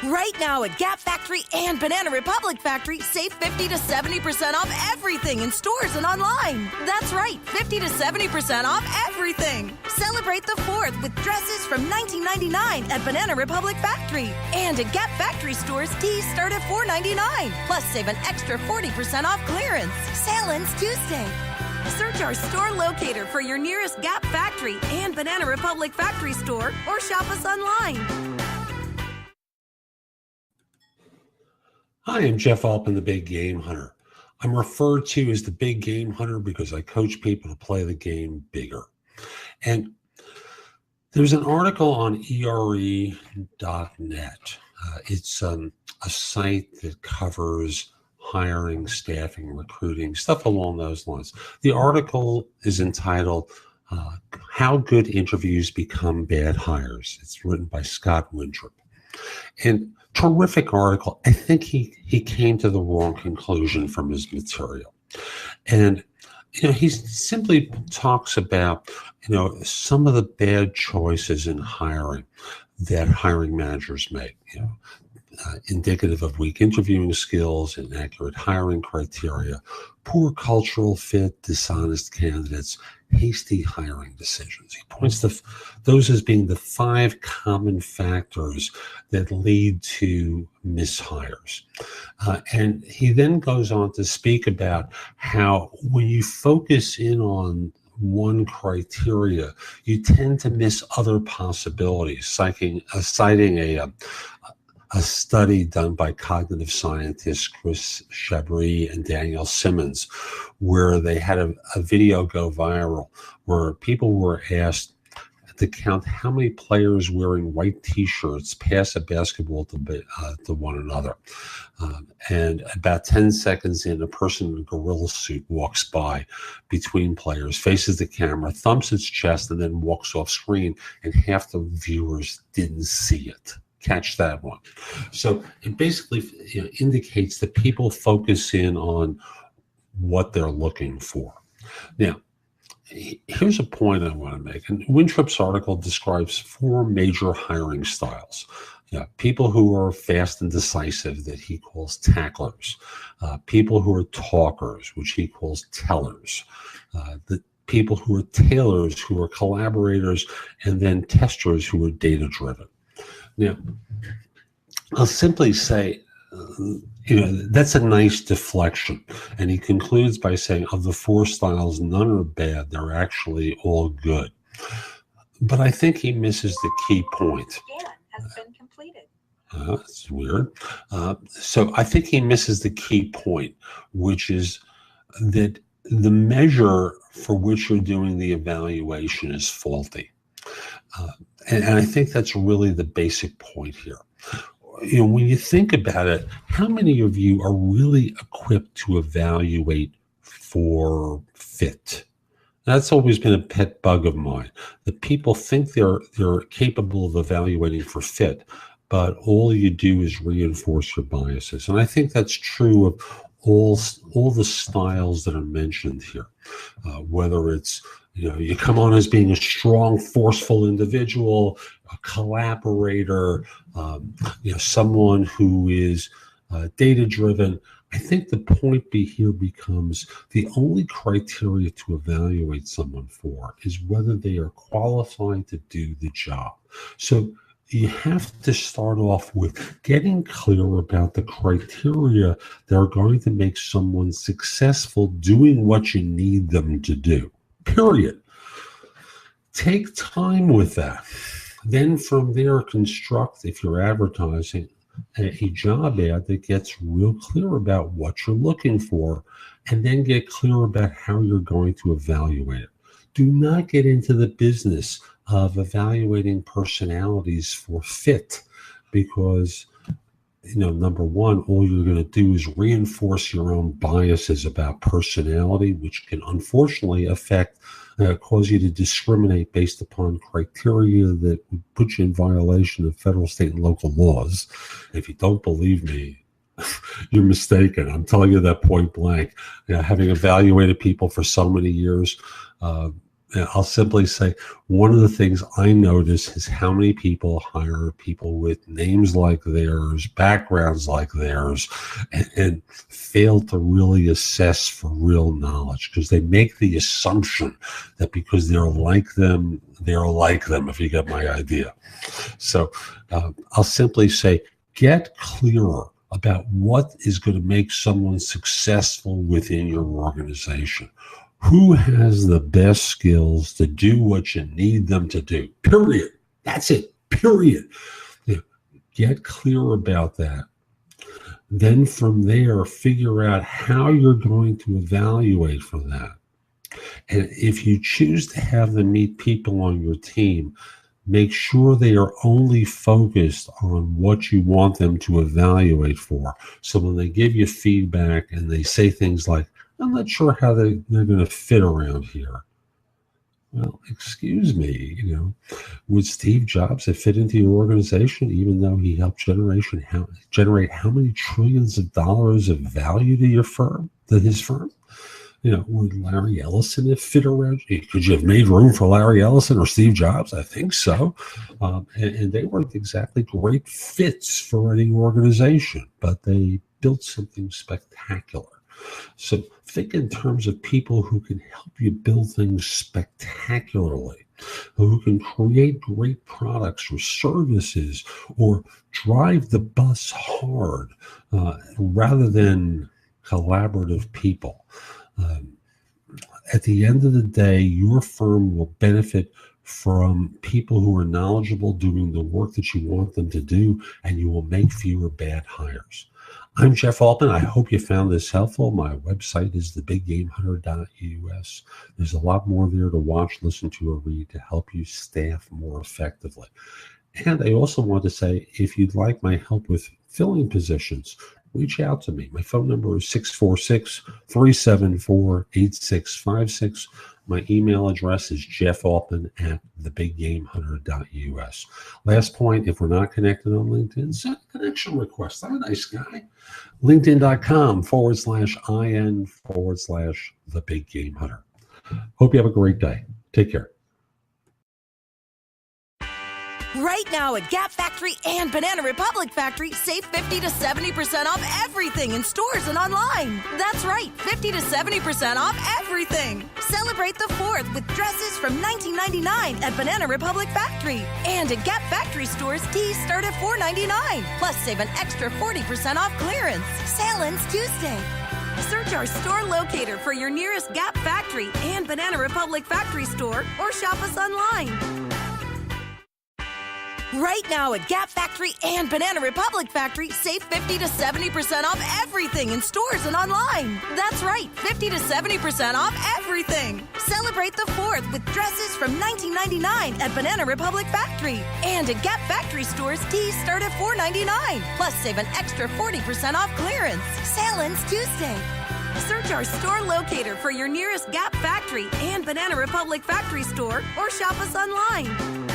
Right now at Gap Factory and Banana Republic Factory, save 50 to 70% off everything in stores and online. That's right, 50 to 70% off everything. Celebrate the 4th with dresses from $19.99 at Banana Republic Factory. And at Gap Factory stores, tees start at $4.99. Plus, save an extra 40% off clearance. Sale ends Tuesday. Search our store locator for your nearest Gap Factory and Banana Republic Factory store or shop us online. Hi, I'm Jeff Altman, the Big Game Hunter. I'm referred to as the Big Game Hunter because I coach people to play the game bigger. And there's an article on ERE.net. It's a site that covers hiring, staffing, recruiting, stuff along those lines. The article is entitled, How Good Interviews Become Bad Hires. It's written by Scott Winthrop. And terrific article. I think he came to the wrong conclusion from his material. And, he simply talks about, some of the bad choices in hiring that hiring managers make, indicative of weak interviewing skills, inaccurate hiring criteria, poor cultural fit, dishonest candidates, hasty hiring decisions. He points to those as being the 5 common factors that lead to mishires. And he then goes on to speak about how when you focus in on one criteria, you tend to miss other possibilities, citing a study done by cognitive scientists Chris Chabris and Daniel Simmons, where they had a video go viral where people were asked to count how many players wearing white T-shirts pass a basketball to one another. And about 10 seconds in, a person in a gorilla suit walks by between players, faces the camera, thumps its chest, and then walks off screen, and half the viewers didn't see it. Catch that one. So it basically indicates that people focus in on what they're looking for. Now, here's a point I want to make. And Winthrop's article describes 4 major hiring styles. People who are fast and decisive, that he calls tacklers. People who are talkers, which he calls tellers. The people who are tailors, who are collaborators, and then testers, who are data-driven. Now, I'll simply say, that's a nice deflection. And he concludes by saying, of the 4 styles, none are bad. They're actually all good. But I think he misses the key point. Scan has been completed. That's weird. So I think he misses the key point, which is that the measure for which you're doing the evaluation is faulty. And I think that's really the basic point here. When you think about it, how many of you are really equipped to evaluate for fit? That's always been a pet bug of mine, that people think they're capable of evaluating for fit, but all you do is reinforce your biases. And I think that's true of all the styles that are mentioned here, whether it's you come on as being a strong, forceful individual, a collaborator, someone who is data-driven. I think the point here becomes the only criteria to evaluate someone for is whether they are qualified to do the job. So you have to start off with getting clear about the criteria that are going to make someone successful doing what you need them to do. Period. Take time with that. Then from there, construct, if you're advertising, a job ad that gets real clear about what you're looking for, and then get clear about how you're going to evaluate it. Do not get into the business of evaluating personalities for fit, because number one, all you're going to do is reinforce your own biases about personality, which can unfortunately cause you to discriminate based upon criteria that would put you in violation of federal, state, and local laws. If you don't believe me, you're mistaken. I'm telling you that point blank. Having evaluated people for so many years, I'll simply say one of the things I notice is how many people hire people with names like theirs, backgrounds like theirs, and fail to really assess for real knowledge because they make the assumption that because they're like them, if you get my idea. So I'll simply say, get clearer about what is going to make someone successful within your organization. Who has the best skills to do what you need them to do? Period. That's it. Period. Get clear about that. Then from there, figure out how you're going to evaluate for that. And if you choose to have them meet people on your team, make sure they are only focused on what you want them to evaluate for. So when they give you feedback and they say things like, I'm not sure how they're going to fit around here. Well, excuse me, would Steve Jobs have fit into your organization even though he helped generate how many trillions of dollars of value to his firm? Would Larry Ellison have fit around? Could you have made room for Larry Ellison or Steve Jobs? I think so. And they weren't exactly great fits for any organization, but they built something spectacular. So think in terms of people who can help you build things spectacularly, who can create great products or services or drive the bus hard rather than collaborative people. At the end of the day, your firm will benefit from people who are knowledgeable doing the work that you want them to do, and you will make fewer bad hires. I'm Jeff Altman. I hope you found this helpful. My website is thebiggamehunter.us. There's a lot more there to watch, listen to, or read to help you staff more effectively. And I also want to say, if you'd like my help with filling positions, reach out to me. My phone number is 646-374-8656. My email address is jeffaltman@thebiggamehunter.us. Last point, if we're not connected on LinkedIn, send a connection request. I'm a nice guy. LinkedIn.com/IN/thebiggamehunter. Hope you have a great day. Take care. Right now at Gap Factory and Banana Republic Factory, save 50 to 70% off everything in stores and online. That's right, 50 to 70% off everything. Celebrate the 4th with dresses from $19.99 at Banana Republic Factory. And at Gap Factory stores, tees start at $4.99. Plus, save an extra 40% off clearance. Sale ends Tuesday. Search our store locator for your nearest Gap Factory and Banana Republic Factory store or shop us online. Right now at Gap Factory and Banana Republic Factory, save 50 to 70% off everything in stores and online. That's right, 50 to 70% off everything. Celebrate the 4th with dresses from $19.99 at Banana Republic Factory. And at Gap Factory stores, tees start at $4.99. Plus, save an extra 40% off clearance. Sale ends Tuesday. Search our store locator for your nearest Gap Factory and Banana Republic Factory store or shop us online.